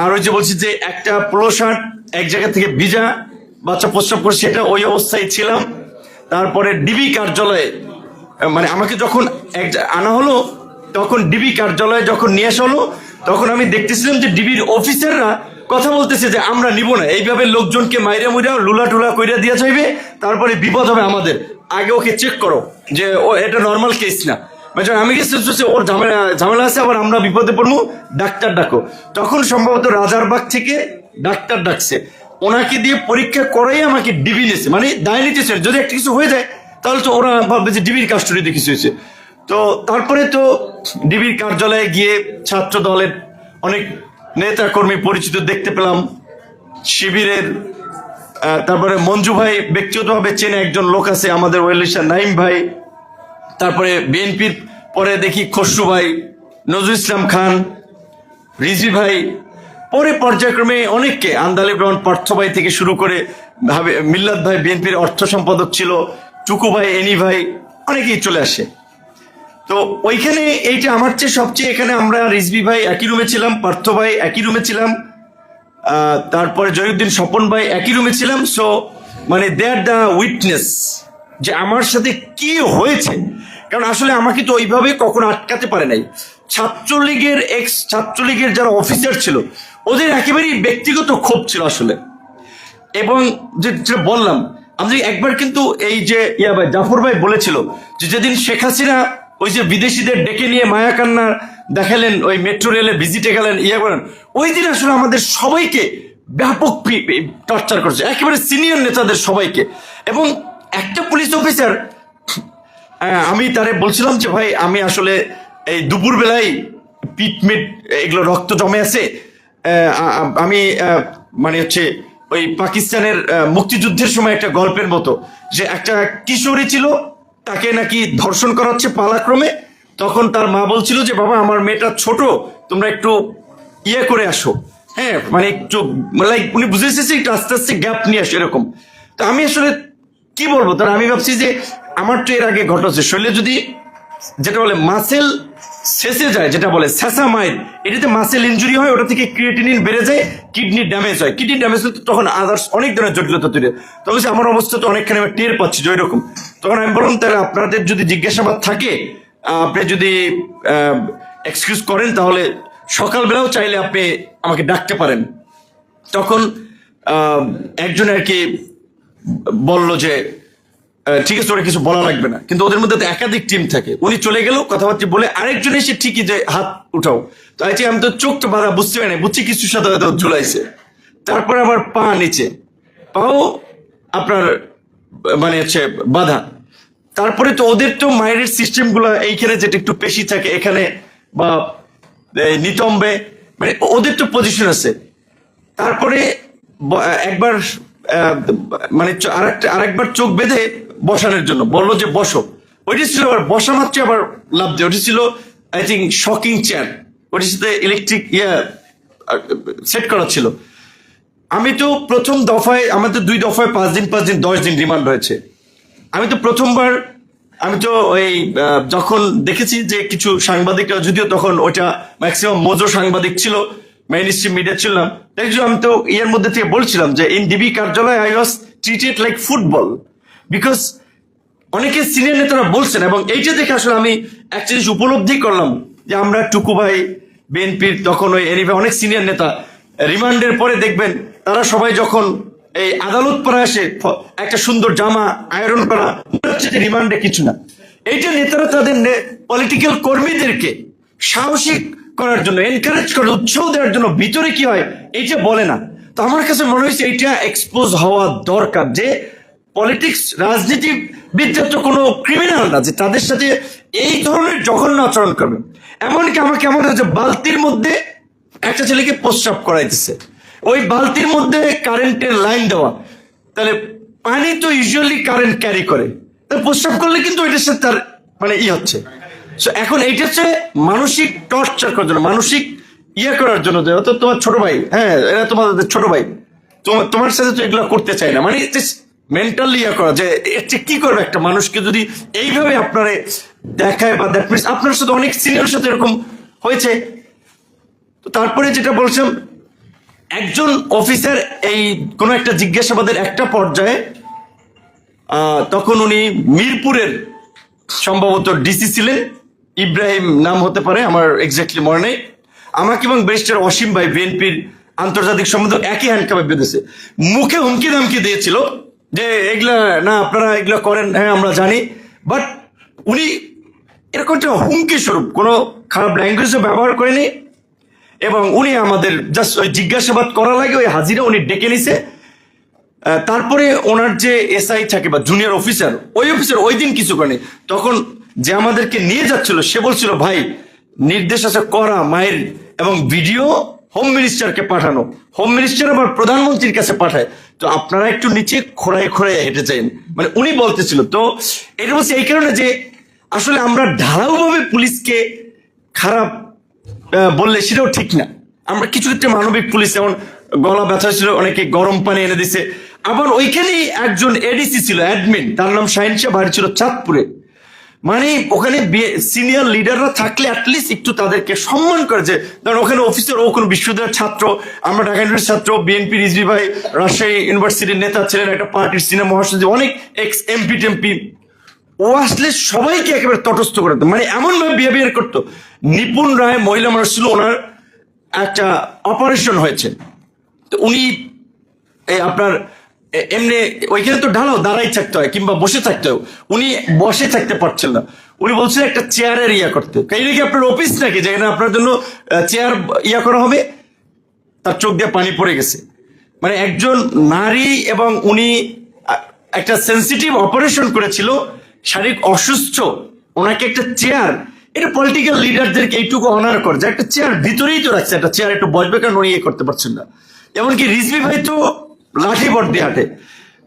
আর ওই যে বলছি যে একটা পোলো শার্ট এক জায়গা থেকে ভিজা, বাচ্চা প্রস্রাব করে, সেটা ওই অবস্থায় ছিলাম। তারপরে ডিবি কার্যালয়ে, মানে আমাকে যখন আনা হলো, তখন ডিবি কার্যালয়ে যখন নিয়ে আসা হলো, তখন আমি দেখতেছিলাম যে ডিবির অফিসাররা কথা বলতেছে যে আমরা নিব না, এইভাবে লোকজনকে মাইরা মুইরা লুলা টুলা কইরা দিয়া যাইবে, তারপরে বিপদ হবে আমাদের, আগে ওকে চেক করো যে ও এটা নর্মাল কেস না। আমি গেছি ওর ঝামেলা আছে, আবার আমরা বিপদে পড়বো, ডাক্তার ডাকো। তখন সম্ভবত রাজারবাগ থেকে ডাক্তার ডাকছে, ওনাকে দিয়ে পরীক্ষা করাই আমাকে ডিবি নিয়েছে, মানে দায় নিতেছে, যদি একটা কিছু হয়ে যায় তাহলে তো ওরা ভাববে যে ডিবির কাস্টডিতে কিছু হয়েছে। তো তারপরে তো ডিবির কার্যালয়ে গিয়ে ছাত্র দলের অনেক নেতা কর্মী পরিচিত দেখতে পেলাম, শিবিরের তারপরে মঞ্জু ভাই ব্যক্তিগতভাবে চেনে একজন লোক আছে আমাদের ওয়েলিশা নাইম ভাই, তারপরে বিএনপির পরে দেখি খসরু ভাই, নজরুল ইসলাম খান, রিজভি ভাই, পরে পর্যায়ক্রমে অনেককে, আন্দালিব রহমান পার্থ ভাই থেকে শুরু করে মিল্লাত ভাই বিএনপির অর্থ সম্পাদক ছিল, টুকু ভাই, এনি ভাই, অনেকেই চলে আসে। তো ওইখানে এইটা আমার চেয়ে সবচেয়ে, এখানে আমরা রিজভি ভাই একই রুমে ছিলাম, পার্থ ভাই একই রুমে ছিলাম, তারপরে জয়ুদ্দিন স্বপন ভাই একই রুমে ছিলাম। সো মানে দে আর দ্য উইটনেস যে আমার সাথে কি হয়েছে। কারণ আসলে আমাকে তো ওইভাবে কখনো আটকাতে পারে নাই। ছাত্রলীগের যারা অফিসার ছিল, ওদের একেবারেই ব্যক্তিগত ক্ষোভ ছিল আসলে। এবং যেটা বললাম, আমি একবার কিন্তু এই যে ভাই জাফর ভাই বলেছিল যে যেদিন শেখ হাসিনা ওই যে বিদেশিদের ডেকে নিয়ে মায়াকান্না দেখালেন, ওই মেট্রো রেলে ভিজিটে গেলেন, করেন, ওই দিন আসলে আমাদের সবাইকে ব্যাপক টর্চার করছে, একেবারে সিনিয়র নেতাদের সবাইকে। এবং একটা পুলিশ অফিসার, আমি তারে বলছিলাম যে ভাই আমি আসলে এই দুপুর বেলায় পিটমিট এগুলো রক্ত জমে আছে, আমি মানে হচ্ছে ওই পাকিস্তানের মুক্তিযুদ্ধের সময় একটা গল্পের মতো, যে একটা কিশোরী ছিল, তাকে নাকি ধর্ষণ করা হচ্ছে পালাক্রমে, তখন তার মা বলছিল যে বাবা আমার মেয়েটা ছোট, তোমরা একটু করে আসো, হ্যাঁ, মানে একটু লাইক উনি বুঝেছে একটু আস্তে আস্তে গ্যাপ নিয়ে আসো এরকম। তো আমি আসলে কি বলবো, তার আমি ভাবছি যে আমার তো এর আগে ঘটেছে, শরীরে যদি যেটা বলে মাসেল শেষে যায়, যেটা বলে স্যাসামাইড, এটাতে মাসেল ইনজুরি হয়, ওটা থেকে ক্রিয়েটিনিন বেড়ে যায়, কিডনি ড্যামেজ হয়, কিডনি ড্যামেজ হলে তখন আদার্স অনেক ধরনের জটিলতা তৈরি হয়। তবে আমার অবস্থা তো অনেকখানি আমি টের পাচ্ছি যে ওইরকম। তখন আমি বললাম তাহলে আপনাদের যদি জিজ্ঞাসাবাদ থাকে, আপনি যদি এক্সকিউজ করেন, তাহলে সকালবেলাও চাইলে আপনি আমাকে ডাকতে পারেন। তখন একজন আর কি বললো যে ঠিক আছে, ওরা কিছু বলা লাগবে না, কিন্তু ওদের মধ্যে তো একাধিক টিম থাকে। উনি চলে গেল কথাবার্তা বলে, আরেকজন এসে ঠিকই যে হাত উঠাও, তো আমি তো চোখ তো বাধা, বুঝতে পারি না, বুঝছি কিছুর সাথে হয়তো ঝুলাইছে। তারপর আবার পা নিচে, পাও আপনার মানে হচ্ছে বাধা। তারপরে তো ওদের তো মায়ের সিস্টেম গুলা এইখানে যেটা একটু পেশি থাকে এখানে, বা নিতম্বে, মানে ওদের তো পজিশন আছে। তারপরে একবার মানে আরেকবার চোখ বেঁধে বসানোর জন্য বললো যে বসো, ওইটা ছিল আবার বসা মাত্র আবার লাভ দিয়ে, ওটা ছিল আই থিঙ্ক শকিং চেয়ার, ওটার সাথে ইলেকট্রিক সেট করা ছিল। আমি তো প্রথম দফায়, আমাদের 2 দফায় 5 দিন 10 দিন রিমান্ড হয়েছে। আমি তো প্রথমবার, আমি তো ওই যখন দেখেছি যে কিছু সাংবাদিকরা, যদিও তখন ওটা ম্যাক্সিমাম মজো সাংবাদিক ছিল, মেইন স্ট্রিম মিডিয়া ছিলাম, তাই আমি তো এর মধ্যে থেকে বলছিলাম যে ইন ডিবি কার্যালয় I was treated like football, because অনেকে সিনিয়র নেতারা বলছেন, এবং এইটা দেখে আসলে আমি একটা জিনিস উপলব্ধি করলাম যে আমরা টুকু ভাই, বিএনপির তখন ওই এনিভে অনেক সিনিয়র নেতা রিমান্ডের পরে দেখবেন তারা সবাই যখন এই আদালত পরে আসে, একটা সুন্দর জামা আয়রন করা, রিমান্ডে কিছু না। এইটা নেতারা তাদের পলিটিক্যাল কর্মীদেরকে সাহসী করার জন্য, এনকারেজ করার, উৎসাহ দেওয়ার জন্য ভিতরে কি হয় এইটা বলে না। তো আমার কাছে মনে হয়েছে এইটা এক্সপোজ হওয়া দরকার যে পলিটিক্স, রাজনীতিবিদরা তো কোনো ক্রিমিনাল না যে তাদের সাথে এই ধরনের জঘন্য আচরণ করবে। এমনকি আমাকে এমন হয়েছে বালতির মধ্যে একটা ছেলেকে প্রস্রাব করাইতেছে, ওই বালতির মধ্যে কারেন্টের লাইন দেওয়া, তাহলে পানি তো ইউজুয়ালি কারেন্ট ক্যারি করে, তাহলে প্রস্রাব করলে কিন্তু ওইটার সাথে তার মানে হচ্ছে। এখন এইটা হচ্ছে মানসিক টর্চার করার জন্য, মানসিক করার জন্য, তো তোমার ছোট ভাই, হ্যাঁ এরা তোমাদের ছোট ভাই, তোমার সাথে তো এগুলো করতে চাই না, মানে মেন্টালি করা যে কি করবে একটা মানুষকে যদি এইভাবে আপনারা দেখায়, বা দ্যাট মিনস আপনার সাথে অনেক সিনিয়র সাথে এরকম হয়েছে। তো তারপরে যেটা বলছিলাম, একজন অফিসার এই কোন একটা জিজ্ঞাসাবাদের একটা পর্যায়ে, তখন উনি মিরপুরের সম্ভবত ডিসি ছিলেন, ইব্রাহিম নাম হতে পারে, আমার এক্স্যাক্টলি মনে নেই, আমাকে এবং ব্যারিস্টার অসীম ভাই, বিএনপির আন্তর্জাতিক সম্পাদক, একই হ্যান্ডকাপে বেঁধেছে, মুখে হুমকি ধামকি দিয়েছিল যে এগুলা না, আপনারা এগুলা করেন, হ্যাঁ আমরা জানি, বাট উনি এরকম একটা হুমকি স্বরূপ কোনো খারাপ ল্যাঙ্গুয়েজও ব্যবহার করেনি, এবং উনি আমাদের জাস্ট ওই জিজ্ঞাসাবাদ করা লাগে ওই হাজিরা উনি ডেকে নিছে। তারপরে ওনার যে এসআই থাকে বা জুনিয়র অফিসার, ওই অফিসার ওই দিন কিছু করেনি। তখন যে আমাদেরকে নিয়ে যাচ্ছিল সে বলছিল ভাই নির্দেশ আছে করা মায়ের, এবং ভিডিও হোম মিনিস্টারকে পাঠানো, হোম মিনিস্টার আবার প্রধানমন্ত্রীর কাছে পাঠায়, তো আপনারা একটু নিচে খোঁড়ায় খোঁড়ায় হেঁটে যান, মানে উনি বলতেছিল। তো এটা বলছে এই কারণে যে আসলে আমরা ঢালাওভাবে পুলিশকে খারাপ বললে সেটাও ঠিক না। আমরা কিছু ক্ষেত্রে মানবিক পুলিশ, যেমন গলা ব্যথা ছিল অনেকে গরম পানি এনে দিছে। আবার ওইখানেই একজন এডিসি ছিল অ্যাডমিন, তার নাম শাহিন শাহ, বাড়ি ছিল চাঁদপুরে। মানে ওখানে সিনিয়র লিডাররা থাকলে অ্যাটলিস্ট একটু তাদেরকে সম্মান করে, যে কারণ ওখানে অফিসার, ও কোনো বিশ্ববিদ্যালয়ের ছাত্র, আমরা ঢাকা ইউনিভার্সিটির ছাত্র, বিএনপি রিজভি ভাই রাজশাহী ইউনিভার্সিটির নেতা ছিলেন, একটা পার্টির সিনিয়র মহাসচিব, অনেক এক্স এমপি টেমপি, ও আসলে সবাইকে একেবারে তটস্থ করে দিত, মানে এমন ভাবে বিহেভিয়ার করতো। নিপুণ রায় মহিলা মানুষ ছিল, ওনার একটা অপারেশন হয়েছে, তো উনি আপনার এমনি ওইখানে তো ঢালাও দাঁড়াই থাকতে হয় কিংবা বসে থাকতে হয়, উনি বসে থাকতে পারছেন না, উনি বলছিলেন একটা চেয়ারের করতে। এই নাকি আপনার অফিস নাকি যেখানে আপনার জন্য চেয়ার করা হবে? তার চোখ দিয়ে পানি পড়ে গেছে। মানে একজন নারী, এবং উনি একটা সেন্সিটিভ অপারেশন করেছিল, শারীরিক অসুস্থ, ওনাকে একটা চেয়ার, এটা পলিটিক্যাল লিডারদেরকে এইটুকু অনার করে যে একটা চেয়ার ভিতরেই তো রাখছে, একটা চেয়ার একটু বসবে, কারণ উনি করতে পারছেন না। এমনকি রিজভি ভাই তো লাঠি বট দিয়ে হাঁটে,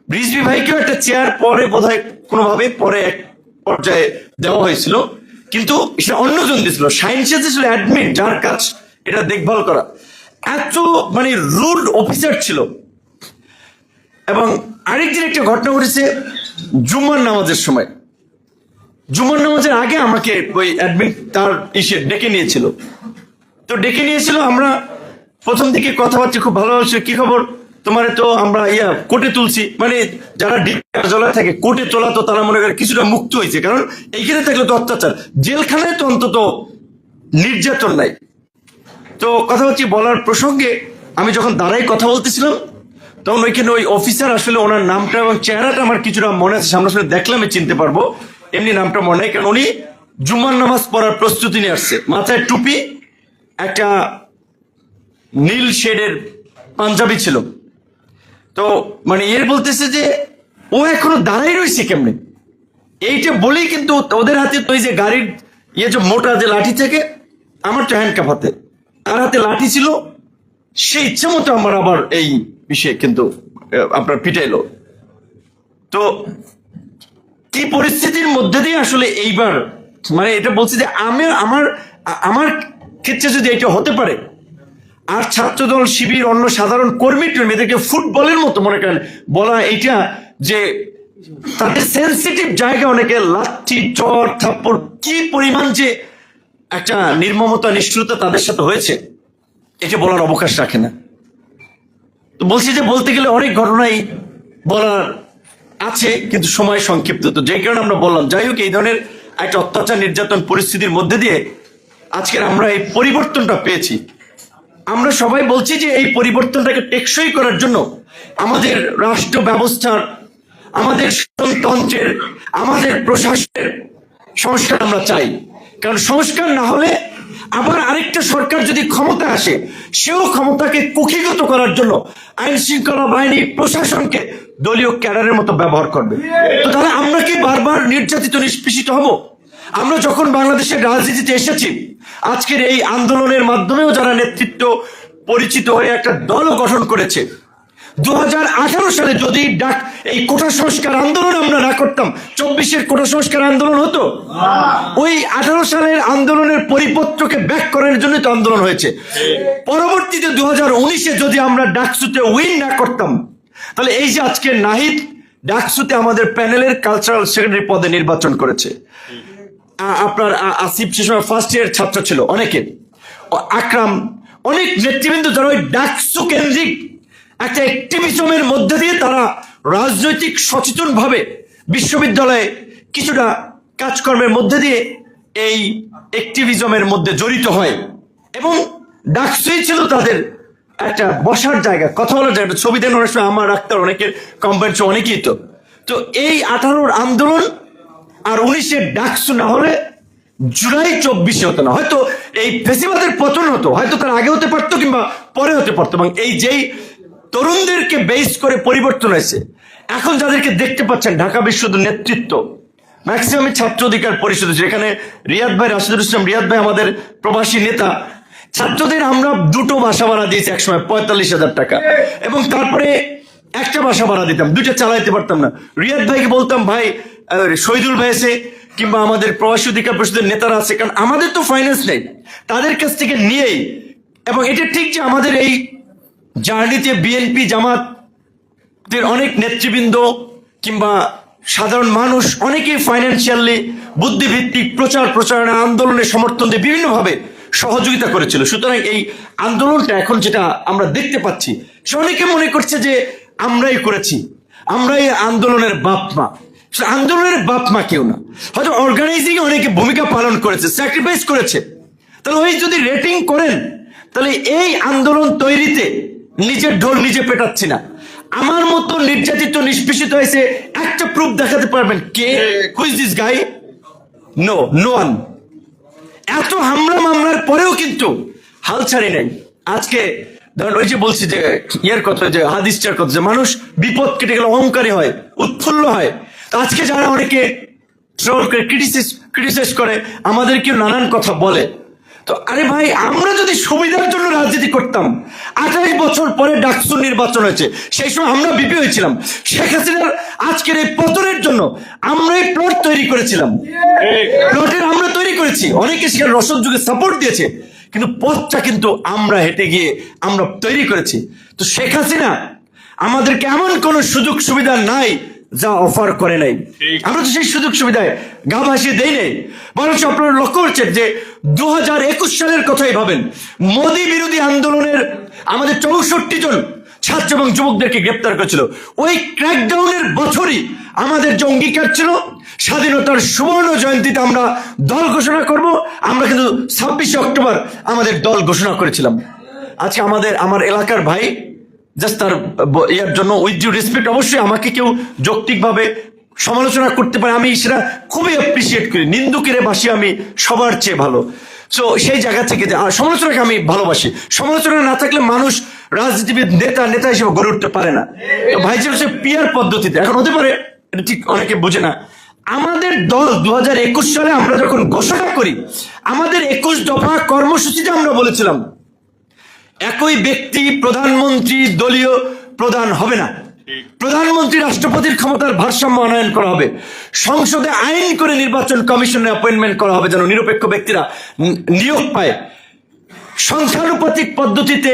রিজভি ভাইকেও একটা চেয়ার পরে বোধহয় কোনোভাবে পরে এক পর্যায়ে দেওয়া হয়েছিল, কিন্তু সেটা অন্যজন দিয়েছিল। শাহিন শাহ ছিল অ্যাডমিন, যার কাজ এটা দেখভাল করা। এত মানে রুড অফিসার ছিল। এবং আরেকদিন একটা ঘটনা ঘটেছে জুম্মার নামাজের সময়, জুম্মার নামাজের আগে আমাকে ওই অ্যাডমিন তার ডেকে নিয়েছিল। তো ডেকে নিয়েছিল, আমরা প্রথম দিকে কথাবার্তা খুব ভালো হচ্ছে, কি খবর তোমার, তো আমরা কোর্টে তুলছি, মানে যারা কার্যালয় থাকে কোর্টে তোলা, তো তারা মনে করে কিছুটা মুক্ত হয়েছে, কারণ এইখানে থাকলে তো অত্যাচার, জেলখানায় তো অন্তত নির্যাতন নাই। তো কথাবার্তা বলার প্রসঙ্গে আমি যখন দাঁড়াই কথা বলতেছিলাম, তখন ওইখানে ওই অফিসার, আসলে ওনার নামটা এবং চেহারাটা আমার কিছুটা মনে আছে, সামনাসামনি দেখলামই চিনতে পারবো, এমনি নামটা মনে হয়, কারণ উনি জুম্মার নামাজ পড়ার প্রস্তুতি নিয়ে আসছে, মাথায় টুপি, একটা নীল শেডের পাঞ্জাবি ছিল। তো মানে বলতেছে যে ও এখনো দাঁড়াই রয়েছে কেমনে, এইটা বলেই কিন্তু ওদের হাতে তো ওই যে গাড়ির যে মোটা যে লাঠি থেকে, আমার তো হ্যান্ডকাপ হাতে, তার হাতে লাঠি ছিল, সে ইচ্ছে মতো আমার আবার এই বিষয়ে কিন্তু আপনার পিটাইলো। তো কি পরিস্থিতির মধ্যে দিয়ে আসলে এইবার মানে এটা বলছি যে আমার ক্ষেত্রে যদি এটা হতে পারে, আর ছাত্রদল, শিবির, অন্য সাধারণ কর্মী মেয়েদেরকে ফুটবলের মতো মনে করেন বলা, এইটা যে তাদের সেন্সিটিভ জায়গা, অনেকে লাঠি, চর, থাপ্পড়, কি পরিমাণ যে একটা নির্মমতা, নিষ্ঠুরতা তাদের সাথে হয়েছে, এটা বলার অবকাশ রাখে না। তো বলছি যে বলতে গেলে অনেক ঘটনাই বলার আছে, কিন্তু সময় সংক্ষিপ্ত, তো যে কারণে আমরা বললাম। যাই হোক, এই ধরনের একটা অত্যাচার, নির্যাতন পরিস্থিতির মধ্যে দিয়ে আজকের আমরা এই পরিবর্তনটা পেয়েছি। আমরা সবাই বলছি যে এই পরিবর্তনটাকে টেকসই করার জন্য আমাদের রাষ্ট্র ব্যবস্থার, আমাদের শাসনতন্ত্রের, আমাদের প্রশাসনের সংস্কার আমরা চাই। কারণ সংস্কার না হলে আবার আরেকটা সরকার যদি ক্ষমতা আসে, সেও ক্ষমতাকে কুক্ষিগত করার জন্য আইন শৃঙ্খলা বাহিনী, প্রশাসনকে দলীয় ক্যাডারের মতো ব্যবহার করবে। তো তাহলে আমরা কি বারবার নির্যাতিত, নিষ্পেষিত হব? আমরা যখন বাংলাদেশের রাজনীতিতে এসেছি, আজকের এই আন্দোলনের মাধ্যমেও যারা নেতৃত্ব পরিচিত হয়ে একটা দল গঠন করেছে, 2018 সালে যদি এই কোটা সংস্কার আন্দোলন আমরা না করতাম, 24-এর কোটা সংস্কার আন্দোলন হতো? ওই 18 সালের আন্দোলনের পরিপত্রকে ব্যাক করার জন্য তো আন্দোলন হয়েছে। পরবর্তীতে 2019-এ যদি আমরা ডাকসুতে উইন না করতাম, তাহলে এই যে আজকে নাহিদ ডাকসুতে আমাদের প্যানেলের কালচারাল সেক্রেটারি পদে নির্বাচন করেছে, আপনার আসিফ সে সময় ফার্স্ট ইয়ার ছাত্র ছিল, অনেকে, আকরাম, অনেক নেতৃবৃন্দ যারা ওই ডাকসু কেন্দ্রিক একটা অ্যাক্টিভিজমের মধ্যে দিয়ে তারা রাজনৈতিক সচেতন ভাবে বিশ্ববিদ্যালয়ে কিছুটা কাজকর্মের মধ্যে দিয়ে এই অ্যাক্টিভিজমের মধ্যে জড়িত হয়, এবং ডাকসুই ছিল তাদের একটা বসার জায়গা, কথা বলার জায়গা। ছবি দেন অনেক সময় আমার আক্তার, অনেকের কম্পেন্স, অনেকেই। তো এই 18-র আন্দোলন আর 19-এর ডাকসু না হলে জুলাই 24-এ হতো না, হয়তো এই ফেসিবাদের পতন হতো, হয়তো তার আগে হতে পারতো কিংবা পরে হতে পারতো। এবং এই যেই তরুণদেরকে বেস করে পরিবর্তন হয়েছে, এখন যাদেরকে দেখতে পাচ্ছেন ঢাকা বিশ্ববিদ্যালয়ের নেতৃত্ব ম্যাক্সিমাম ছাত্র অধিকার পরিষদ, যেখানে রিয়াদ ভাই, রাশিদুল ইসলাম রিয়াদ ভাই আমাদের প্রবাসী নেতা, ছাত্রদের আমরা 2টো বাসা ভাড়া দিয়েছি একসময় 45,000 টাকা, এবং তারপরে একটা বাসা ভাড়া দিতাম, 2টা চালাইতে পারতাম না। রিয়াদ ভাইকে বলতাম, ভাই শহীদুল ভাই আছে কিংবা আমাদের প্রবাসী অধিকার পরিষদের নেতারা আছে, কারণ আমাদের তো ফাইন্যান্স নেই, তাদের কাছ থেকে নিয়েই। এবং এটা ঠিক যে আমাদের এই জার্নিতে বিএনপি, জামাতের অনেক নেতৃবৃন্দ কিংবা সাধারণ মানুষ অনেকেই ফাইন্যান্সিয়ালি, বুদ্ধিভিত্তিক প্রচারণা, আন্দোলনের সমর্থন দিয়ে বিভিন্নভাবে সহযোগিতা করেছিল। সুতরাং এই আন্দোলনটা এখন যেটা আমরা দেখতে পাচ্ছি, সে অনেকে মনে করছে যে আমরাই করেছি, আমরাই আন্দোলনের বাপ মা। আন্দোলনের বাপ মা কেউ না, হয়তো অর্গানাইজিং অনেকে ভূমিকা পালন করেছে, স্যাক্রিফাইস করেছে। তাহলে ওই যদি রেটিং করেন, তাহলে এই আন্দোলন তৈরিতে নিজের ঢোল নিজে পেটাচ্ছি না। আমার মতো নির্যাতিত, নিষ্পেষিত হয়েছে, একটা প্রুফ দেখাতে পারবেন? কে? Who is this guy? No one. এত হামলা মামলার পরেও কিন্তু হাল ছাড়ি নাই। আজকে ধরেন ওই যে বলছি যে ইয়ের কথা, যে হাদিসটার কথা, যে মানুষ বিপদ কেটে গেলে অহংকারী হয়, উৎফুল্ল হয়। তো আজকে যারা অনেকে ট্রোল করে, ক্রিটিসাইজ করে, আমাদেরকেও নানান কথা বলে, তো আরে ভাই, আমরা যদি সুবিধার জন্য রাজনীতি করতাম, 28 বছর পরে ডাকসু নির্বাচন হয়েছে, সেই সময় আমরা বিপি হয়েছিলাম। শেখ হাসিনার আজকের এই পতনের জন্য আমরাই প্লট তৈরি করেছিলাম, প্লটের আমরা তৈরি করেছি, অনেকে সেখানে রসদ যুগে সাপোর্ট দিয়েছে, কিন্তু পথটা কিন্তু আমরা হেঁটে গিয়ে আমরা তৈরি করেছি। তো শেখ হাসিনা আমাদেরকে এমন কোন সুযোগ সুবিধা নাই যা অফার করে নাই, আমরা তো সেই সুযোগ সুবিধায় গা ভাসিয়ে দেই নাই। বরঞ্চ আপনারা লক্ষ্য করছেন যে 2021 সালের কথাই ভাবেন, মোদী বিরোধী আন্দোলনের আমাদের 64 জন ছাত্র এবং যুবকদেরকে গ্রেপ্তার করেছিল। ওই ক্র্যাকডাউনের বছরই আমাদের যে অঙ্গীকার ছিল, স্বাধীনতার সুবর্ণ জয়ন্তীতে আমরা দল ঘোষণা করব, আমরা কিন্তু 26 অক্টোবর আমাদের দল ঘোষণা করেছিলাম। আজকে আমার এলাকার ভাই, জাস্ট তার ইয়ার জন্য উইথ ডিউ রেসপেক্ট, অবশ্যই আমাকে কেউ যৌক্তিকভাবে সমালোচনা করতে পারে, আমি সেটা খুবই অ্যাপ্রিসিয়েট করি, নিন্দুকের বাসি আমি সবার চেয়ে ভালো। সো সেই জায়গা থেকে সমালোচনাকে আমি ভালোবাসি। সমালোচনা না থাকলে মানুষ রাজনীতিবিদ, নেতা হিসেবে গড়ে উঠতে পারে না। তো ভাই হচ্ছে পিয়ার পদ্ধতিতে, এখন হতে পারে এটা ঠিক অনেকে বোঝে না, আমাদের দল 2021 সালে আমরা যখন ঘোষণা করি, আমাদের 21 দফা কর্মসূচিতে আমরা বলেছিলাম একই ব্যক্তি প্রধানমন্ত্রী দলীয় প্রধান হবে না, প্রধানমন্ত্রী রাষ্ট্রপতির ক্ষমতার ভারসাম্য আনয়ন করা হবে, সংসদে আইন করে নির্বাচন কমিশনে অ্যাপয়েন্টমেন্ট করা হবে যেন নিরপেক্ষ ব্যক্তিরা নিয়োগ পায়, সংখ্যানুপাতিক পদ্ধতিতে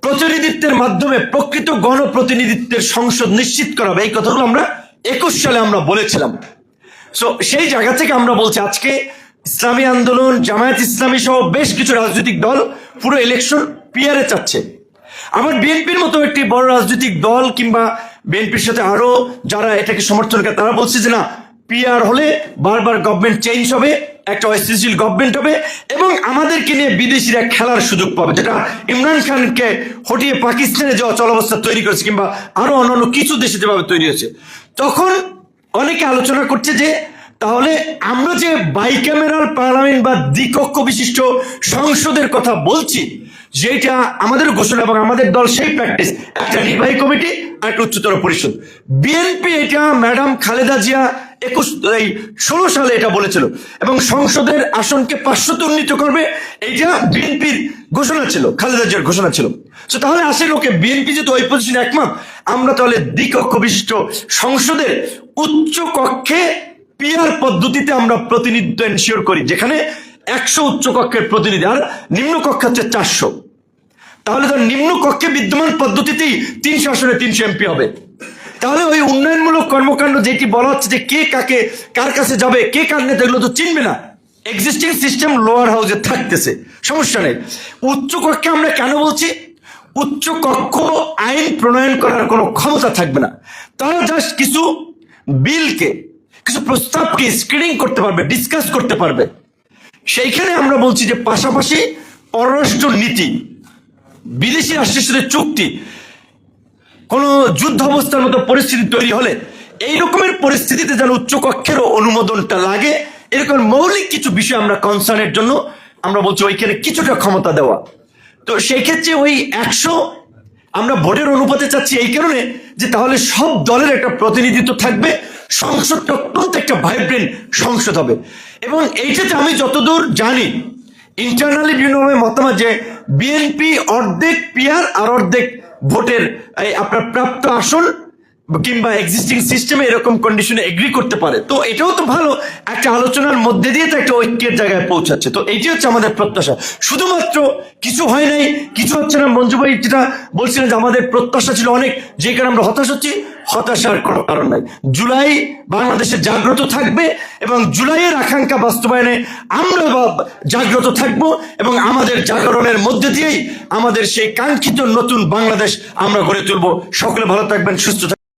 প্রতিনিধিত্বের মাধ্যমে প্রকৃত গণপ্রতিনিধিত্বের সংসদ নিশ্চিত করা হবে। এই কথাগুলো আমরা 21 সালে আমরা বলেছিলাম। সো সেই জায়গা থেকে আমরা বলছি আজকে ইসলামী আন্দোলন, জামায়াত ইসলামী সহ বেশ কিছু রাজনৈতিক দল পুরো ইলেকশন পিয়ারে চাচ্ছে। আবার বিএনপির মতো একটি বড় রাজনৈতিক দল কিংবা বিএনপির সাথে আরো যারা এটাকে সমর্থন করে তারা বলছে যে না, পিআর হলে বারবার গভর্নমেন্ট চেঞ্জ হবে, একটা অস্থিতিশীল গভর্নমেন্ট হবে এবং আমাদেরকে নিয়ে বিদেশিরা খেলার সুযোগ পাবে, যেটা ইমরান খানকে হটিয়ে পাকিস্তানে যে অচলাবস্থা তৈরি করেছে কিংবা আরো অন্যান্য কিছু দেশে যেভাবে তৈরি হয়েছে। তখন অনেকে আলোচনা করছে যে তাহলে আমরা যে বাইক্যামেরাল পার্লামেন্ট বা দ্বিকক্ষ বিশিষ্ট সংসদের কথা বলছি, যেটা আমাদের ঘোষণা এবং আমাদের দল সেই প্র্যাকটিস, একটা নির্বাহী কমিটি আর একটা উচ্চতর পরিষদ। বিএনপি এটা ম্যাডাম খালেদা জিয়া 16 সালে এটা বলেছিল এবং সংসদের আসনকে 500 উন্নীত করবে, এইটা বিএনপির ঘোষণা ছিল, খালেদা জিয়ার ঘোষণা ছিল। তো তাহলে আসে লোকে বিএনপি যেহেতু ওই পজিশনে একমত, আমরা তাহলে দ্বিকক্ষ বিশিষ্ট সংসদের উচ্চ কক্ষে পিআর পদ্ধতিতে আমরা প্রতিনিধিত্ব এনশিওর করি, যেখানে 100 উচ্চ কক্ষের প্রতিনিধি আর নিম্ন কক্ষ হচ্ছে 400। তাহলে তো নিম্ন কক্ষে বিদ্যমান পদ্ধতিতেই 300 আসনে 300 এমপি হবে। তাহলে ওই উন্নয়নমূলক কর্মকাণ্ড যেটি বলা হচ্ছে যে কে কাকে কার কাছে যাবে, কে কার নেতা, এগুলো তো চিনবে না। এক্সিস্টিং সিস্টেম লোয়ার হাউসে থাকতেছে, সমস্যা নেই। উচ্চ কক্ষে আমরা কেন বলছি? উচ্চ কক্ষ আইন প্রণয়ন করার কোনো ক্ষমতা থাকবে না, তারা জাস্ট কিছু বিলকে, কিছু প্রস্তাবকে স্ক্রিনিং করতে পারবে, ডিসকাস করতে পারবে। সেইখানে আমরা বলছি যে পাশাপাশি পররাষ্ট্র নীতি, বিদেশি রাষ্ট্রের সাথে চুক্তি, কোন যুদ্ধ অবস্থার মতো পরিস্থিতি তৈরি হলে এই রকমের পরিস্থিতিতে যেন উচ্চকক্ষেরও অনুমোদনটা লাগে, এরকম মৌলিক কিছু বিষয় আমরা কনসার্নের জন্য আমরা বলছি ওইখানে কিছুটা ক্ষমতা দেওয়া। তো সেই ক্ষেত্রে ওই 100 আমরা ভোটের অনুপাতে চাচ্ছি এই কারণে যে তাহলে সব দলের একটা প্রতিনিধিত্ব থাকবে, সংসদটা অত্যন্ত একটা ভাইব্রেন্ট সংসদ হবে। এবং এইটাতে আমি যতদূর জানি ইন্টারনালি বিভিন্নভাবে মতামত যে বিএনপি অর্ধেক পিআর আর অর্ধেক ভোটের আপনার প্রাপ্ত আসন কিংবা এক্সিস্টিং সিস্টেমে এরকম কন্ডিশনে এগ্রি করতে পারে। তো এটাও তো ভালো, একটা আলোচনার মধ্যে দিয়ে তো একটা ঐক্যের জায়গায় পৌঁছাচ্ছে। তো এইটি হচ্ছে আমাদের প্রত্যাশা। শুধুমাত্র কিছু হয় নাই, কিছু হচ্ছে না। মঞ্জু ভাই যেটা বলছিলেন যে আমাদের প্রত্যাশা ছিল অনেক, যে কারণে আমরা হতাশ হচ্ছি, হতাশার কোনো কারণ নাই। জুলাই বাংলাদেশে জাগ্রত থাকবে এবং জুলাইয়ের আকাঙ্ক্ষা বাস্তবায়নে আমরা জাগ্রত থাকব এবং আমাদের জাগরণের মধ্যে দিয়েই আমাদের সেই কাঙ্ক্ষিত নতুন বাংলাদেশ আমরা গড়ে তুলব। সকলে ভালো থাকবেন, সুস্থ থাকবেন।